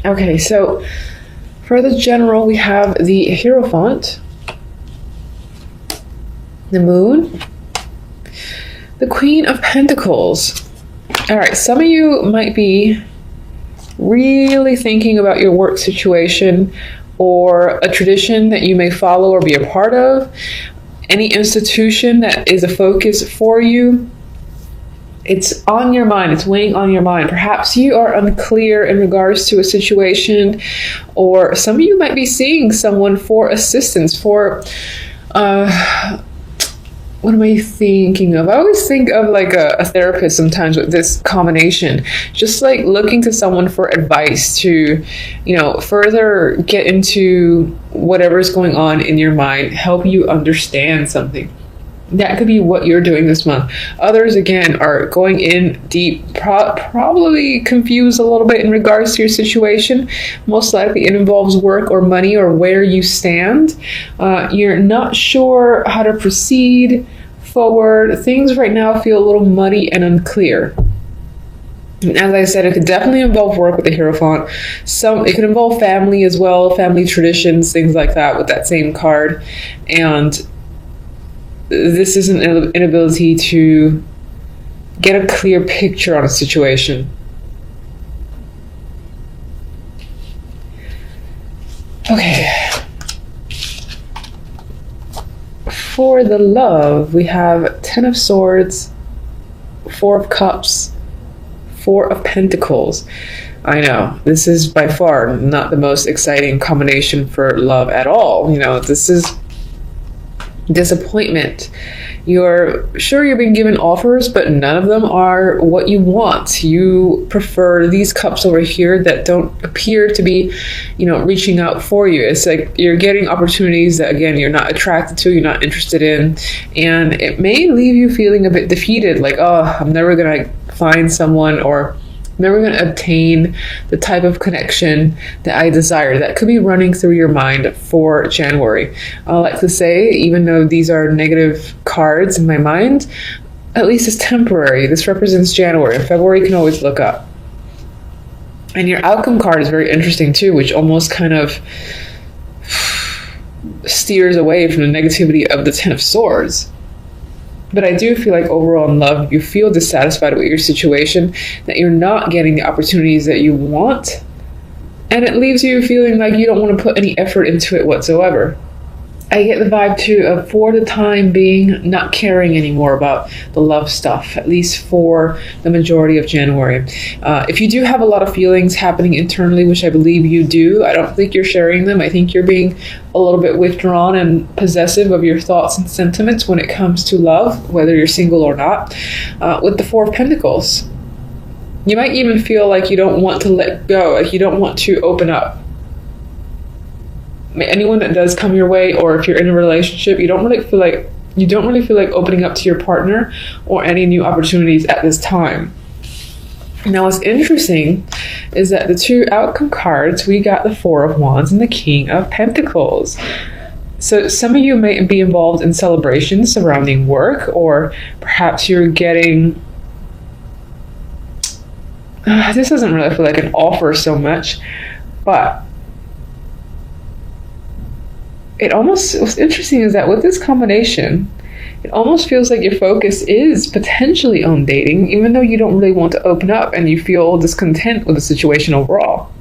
Okay, so for the general, we have the Hierophant, the Moon, the Queen of Pentacles. All right, some of you might be really thinking about your work situation or a tradition that you may follow or be a part of, any institution that is a focus for you. It's on your mind, it's weighing on your mind. Perhaps you are unclear in regards to a situation, or some of you might be seeing someone for assistance, for what am I thinking of? I always think of like a therapist sometimes with this combination, just like looking to someone for advice to, further get into whatever's going on in your mind, help you understand something. That could be what you're doing this month. Others, again, are going in deep, probably confused a little bit in regards to your situation. Most likely it involves work or money or where you stand. You're not sure how to proceed forward. Things right now feel a little muddy and unclear. And as I said, it could definitely involve work with the Hierophant. It could involve family as well, family traditions, things like that with that same card. And this is an inability to get a clear picture on a situation. Okay. For the love, we have 10 of Swords, 4 of Cups, 4 of Pentacles. I know, this is by far not the most exciting combination for love at all. This is disappointment. You're sure you're being given offers, but none of them are what you want. You prefer these cups over here that don't appear to be, reaching out for you. It's like you're getting opportunities that, again, you're not attracted to, you're not interested in, and it may leave you feeling a bit defeated, like, oh, I'm never gonna find someone, or never going to obtain the type of connection that I desire. That could be running through your mind for January. I like to say, even though these are negative cards in my mind, at least it's temporary. This represents January. In February, you can always look up. And your outcome card is very interesting too, which almost kind of steers away from the negativity of the 10 of Swords. But I do feel like overall in love, you feel dissatisfied with your situation, that you're not getting the opportunities that you want. And it leaves you feeling like you don't want to put any effort into it whatsoever. I get the vibe too of, for the time being, not caring anymore about the love stuff, at least for the majority of January. If you do have a lot of feelings happening internally, which I believe you do, I don't think you're sharing them. I think you're being a little bit withdrawn and possessive of your thoughts and sentiments when it comes to love, whether you're single or not. With the 4 of Pentacles, you might even feel like you don't want to let go, like you don't want to open up. Anyone that does come your way, or if you're in a relationship, you don't really feel like opening up to your partner or any new opportunities at this time. Now, what's interesting is that the 2 outcome cards, we got the 4 of Wands and the King of Pentacles. So some of you may be involved in celebrations surrounding work, or perhaps you're getting this doesn't really feel like an offer so much, but what's interesting is that with this combination, it almost feels like your focus is potentially on dating, even though you don't really want to open up and you feel discontent with the situation overall.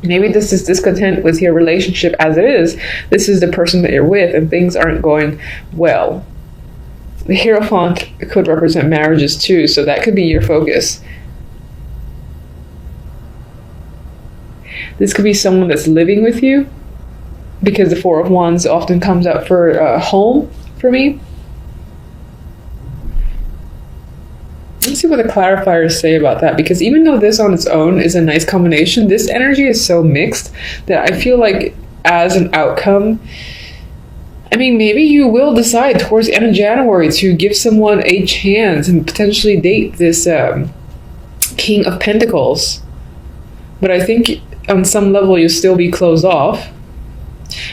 Maybe this is discontent with your relationship as it is. This is the person that you're with and things aren't going well. The Hierophant could represent marriages too, so that could be your focus. This could be someone that's living with you, because the 4 of Wands often comes out for home for me. Let's see what the clarifiers say about that, because even though this on its own is a nice combination, this energy is so mixed that I feel like as an outcome, maybe you will decide towards the end of January to give someone a chance and potentially date this King of Pentacles. But I think on some level you'll still be closed off.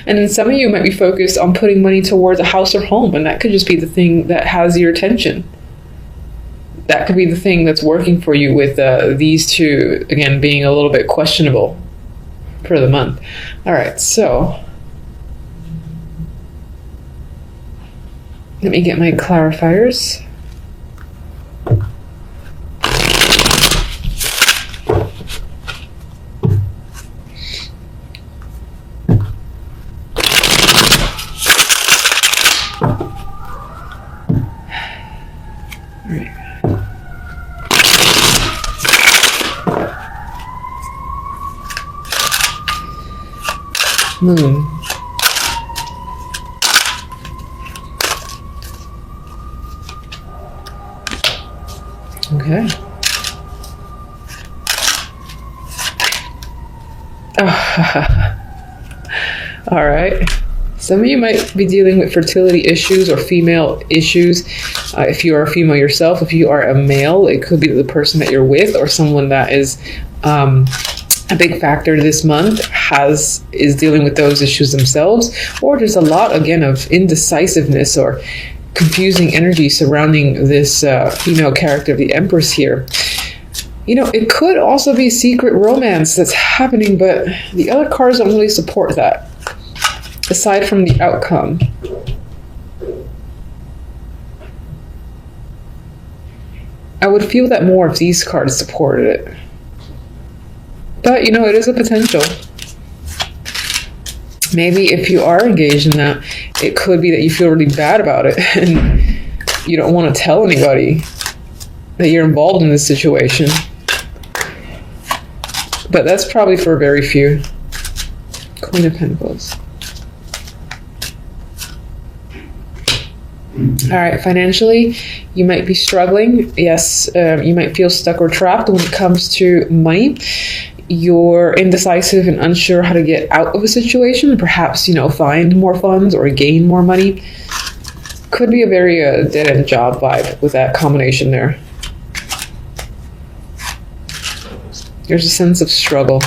And then some of you might be focused on putting money towards a house or home, and that could just be the thing that has your attention. that could be the thing that's working for you with these two, again, being a little bit questionable for the month. All right, so let me get my clarifiers. Moon. Okay. All right. Some of you might be dealing with fertility issues or female issues. If you are a female yourself, if you are a male, it could be the person that you're with or someone that is a big factor this month is dealing with those issues themselves, or there's a lot again of indecisiveness or confusing energy surrounding this female character of the Empress here. It could also be secret romance that's happening, but the other cards don't really support that, aside from the outcome. I would feel that more if these cards supported it. But, it is a potential. Maybe if you are engaged in that, it could be that you feel really bad about it and you don't want to tell anybody that you're involved in this situation. But that's probably for very few. Queen of Pentacles. All right, financially, you might be struggling. Yes, you might feel stuck or trapped when it comes to money. You're indecisive and unsure how to get out of a situation, perhaps, find more funds or gain more money. Could be a very dead-end job vibe with that combination there. There's a sense of struggle.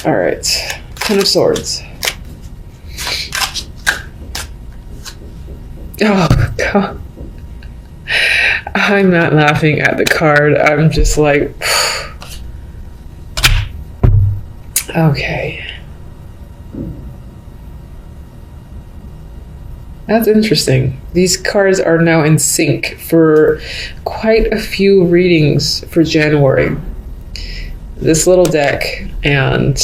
All right, Ten of Swords. Oh, God. I'm not laughing at the card. I'm just like, okay. That's interesting. These cards are now in sync for quite a few readings for January. This little deck and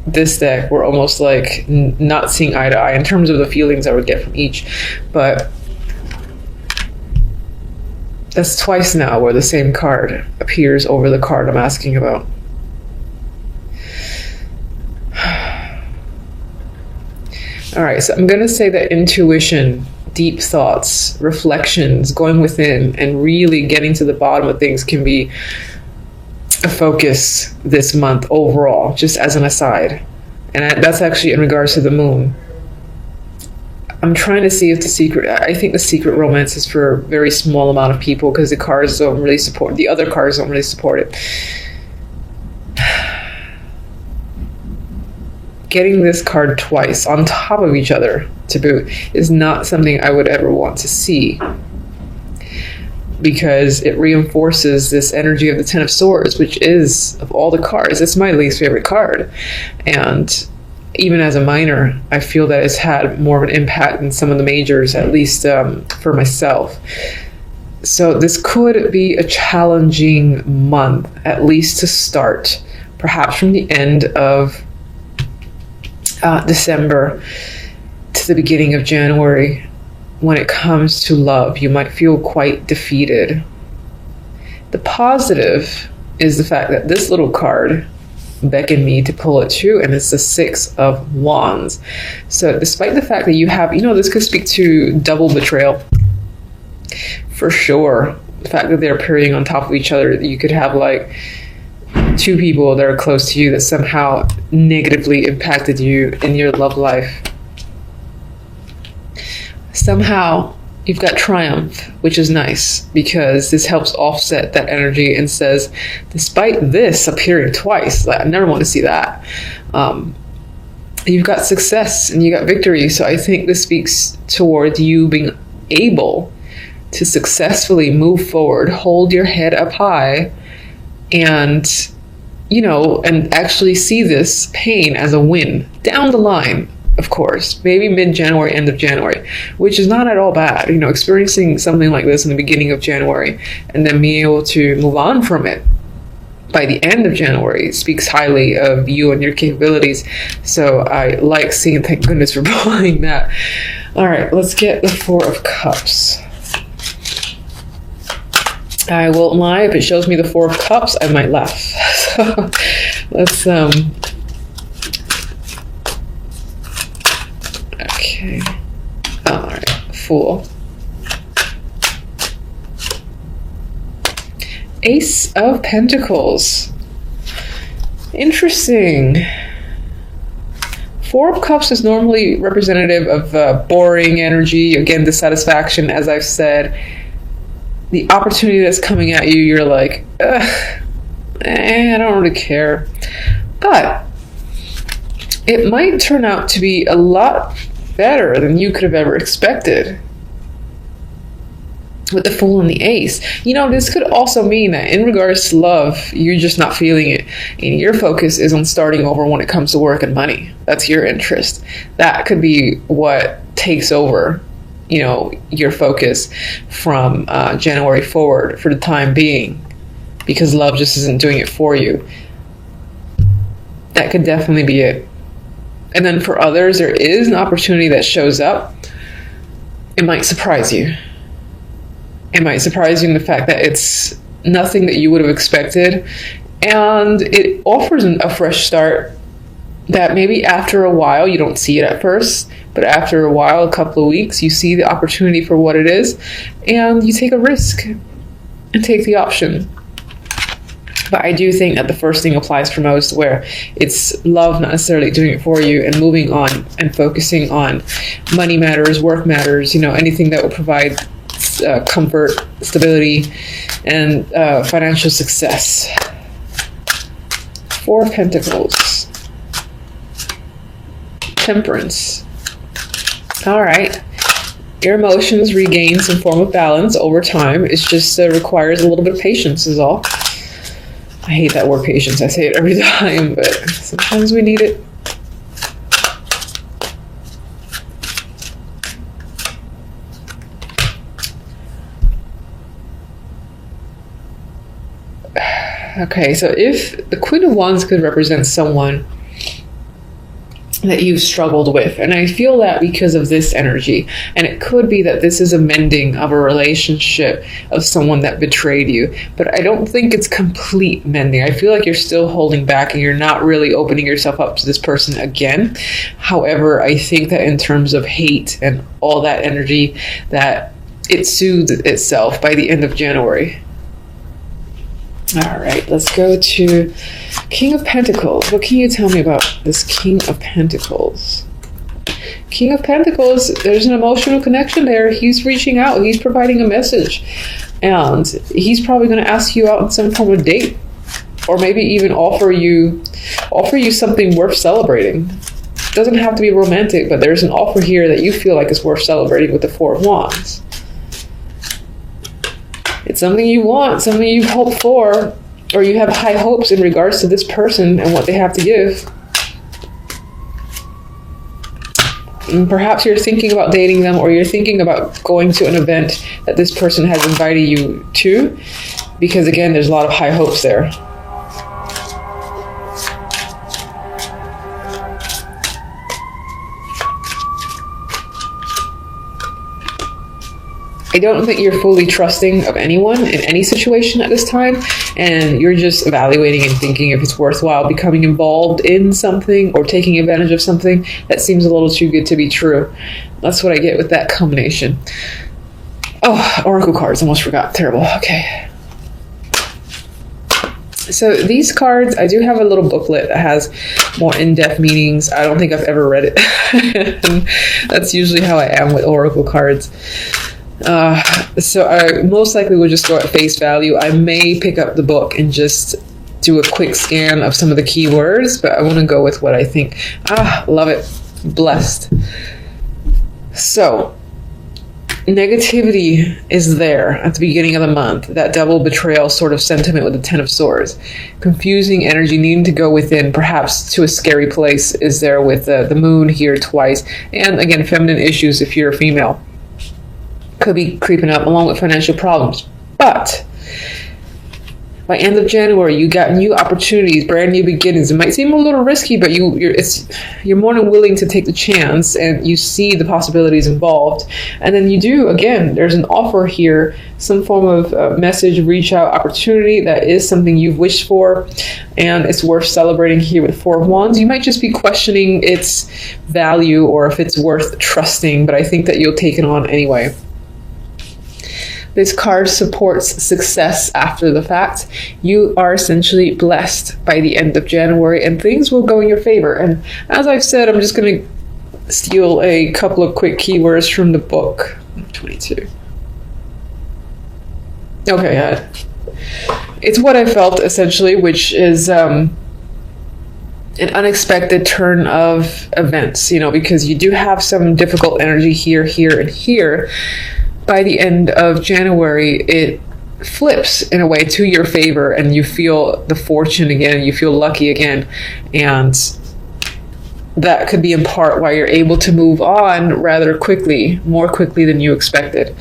this deck were almost like not seeing eye to eye in terms of the feelings I would get from each. But that's twice now where the same card appears over the card I'm asking about. All right, so I'm going to say that intuition, deep thoughts, reflections, going within and really getting to the bottom of things can be a focus this month overall, just as an aside. And that's actually in regards to the moon. I'm trying to see if I think the secret romance is for a very small amount of people because the cards don't really support, the other cards don't really support it. Getting this card twice on top of each other to boot is not something I would ever want to see, because it reinforces this energy of the Ten of Swords, which is, of all the cards, it's my least favorite card. And even as a minor, I feel that it's had more of an impact than some of the majors, at least for myself. So this could be a challenging month, at least to start, perhaps from the end of December to the beginning of January. When it comes to love, you might feel quite defeated. The positive is the fact that this little card beckoned me to pull it too, and it's the Six of Wands. So despite the fact that you have, this could speak to double betrayal for sure. The fact that they're appearing on top of each other, you could have like two people that are close to you that somehow negatively impacted you in your love life. Somehow you've got triumph, which is nice because this helps offset that energy and says, despite this appearing twice, I never want to see that. You've got success and you got victory. So I think this speaks toward you being able to successfully move forward, hold your head up high, and and actually see this pain as a win down the line, of course, maybe mid-January, end of January, which is not at all bad. Experiencing something like this in the beginning of January and then being able to move on from it by the end of January speaks highly of you and your capabilities. So I like seeing, thank goodness for pulling that. All right, let's get the Four of Cups. I won't lie, if it shows me the Four of Cups, I might laugh. So let's okay. All right, Fool. Ace of Pentacles. Interesting. Four of Cups is normally representative of boring energy, again, dissatisfaction, as I've said. The opportunity that's coming at you, you're like, I don't really care. But it might turn out to be a lot better than you could have ever expected. With the Fool and the Ace. This could also mean that in regards to love, you're just not feeling it. And your focus is on starting over when it comes to work and money. That's your interest. That could be what takes over, your focus from January forward for the time being. Because love just isn't doing it for you. That could definitely be it. And then for others, there is an opportunity that shows up. It might surprise you. It might surprise you in the fact that it's nothing that you would have expected. And it offers a fresh start that maybe after a while, you don't see it at first, but after a while, a couple of weeks, you see the opportunity for what it is, and you take a risk and take the option. But I do think that the first thing applies for most, where it's love not necessarily doing it for you and moving on and focusing on money matters, work matters, anything that will provide comfort, stability, and financial success. Four of Pentacles. Temperance. All right. Your emotions regain some form of balance over time. It just requires a little bit of patience is all. I hate that word patience. I say it every time, but sometimes we need it. Okay, so if the Queen of Wands could represent someone that you've struggled with, and I feel that because of this energy, and it could be that this is a mending of a relationship of someone that betrayed you, but I don't think it's complete mending. I feel like you're still holding back and you're not really opening yourself up to this person again. However, I think that in terms of hate and all that energy, that it soothes itself by the end of January. All right, let's go to King of Pentacles. What can you tell me about this King of Pentacles? King of Pentacles, there's an emotional connection there. He's reaching out. He's providing a message. And he's probably going to ask you out on some form of date. Or maybe even offer you something worth celebrating. It doesn't have to be romantic, but there's an offer here that you feel like is worth celebrating with the Four of Wands. It's something you want, something you've hoped for, or you have high hopes in regards to this person and what they have to give. And perhaps you're thinking about dating them, or you're thinking about going to an event that this person has invited you to, because again, there's a lot of high hopes there. I don't think you're fully trusting of anyone in any situation at this time, and you're just evaluating and thinking if it's worthwhile becoming involved in something or taking advantage of something that seems a little too good to be true. That's what I get with that combination. Oh, Oracle cards, almost forgot. Terrible. Okay. So these cards, I do have a little booklet that has more in-depth meanings. I don't think I've ever read it. That's usually how I am with Oracle cards. So I most likely will just go at face value. I may pick up the book and just do a quick scan of some of the keywords, but I want to go with what I think. Love it. Blessed. So negativity is there at the beginning of the month, that double betrayal sort of sentiment with the Ten of Swords. Confusing energy, needing to go within, perhaps to a scary place, is there with the moon here twice. And again, feminine issues if you're a female could be creeping up, along with financial problems. But by end of January, you got new opportunities, brand new beginnings. It might seem a little risky, but you're more than willing to take the chance, and you see the possibilities involved. And then you do, again, there's an offer here, some form of message, reach out opportunity that is something you've wished for, and it's worth celebrating here with Four of Wands. You might just be questioning its value or if it's worth trusting, but I think that you'll take it on anyway. This card supports success after the fact. You are essentially blessed by the end of January, and things will go in your favor. And as I've said, I'm just going to steal a couple of quick keywords from the book. 22. Okay, it's what I felt, essentially, which is an unexpected turn of events, because you do have some difficult energy here, and here. By the end of January, it flips in a way to your favor, and you feel the fortune again, you feel lucky again, and that could be in part why you're able to move on rather quickly, more quickly than you expected.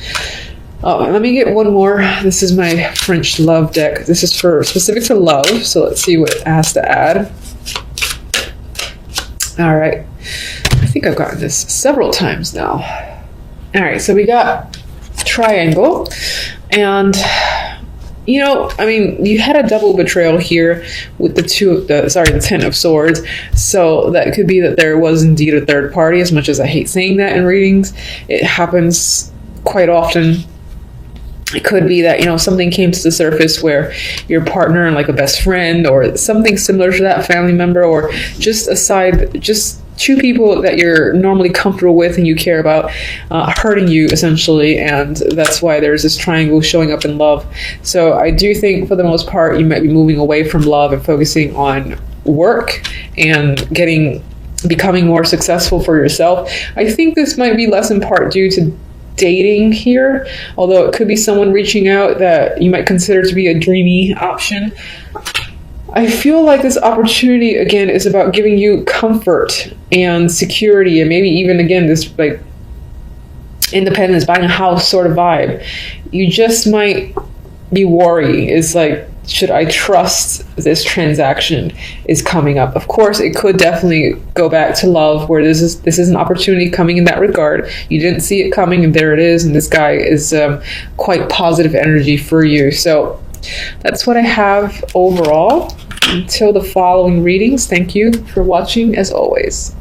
Let me get one more. This is my French love deck. This is for specific to love, so let's see what it has to add. All right, I think I've gotten this several times now. All right, so we got triangle, and you had a double betrayal here with the Ten of Swords, so that could be that there was indeed a third party. As much as I hate saying that in readings, it happens quite often. It could be that something came to the surface where your partner, like a best friend or something similar to that, family member, or just two people that you're normally comfortable with and you care about, hurting you essentially, and that's why there's this triangle showing up in love. So I do think for the most part you might be moving away from love and focusing on work and becoming more successful for yourself. I think this might be less in part due to dating here, although it could be someone reaching out that you might consider to be a dreamy option. I feel like this opportunity, again, is about giving you comfort and security, and maybe even, again, this like independence, buying a house sort of vibe. You just might be worried. It's like, should I trust this transaction is coming up? Of course, it could definitely go back to love, where this is an opportunity coming in that regard. You didn't see it coming, and there it is, and this guy is quite positive energy for you. So that's what I have overall. Until the following readings, thank you for watching as always.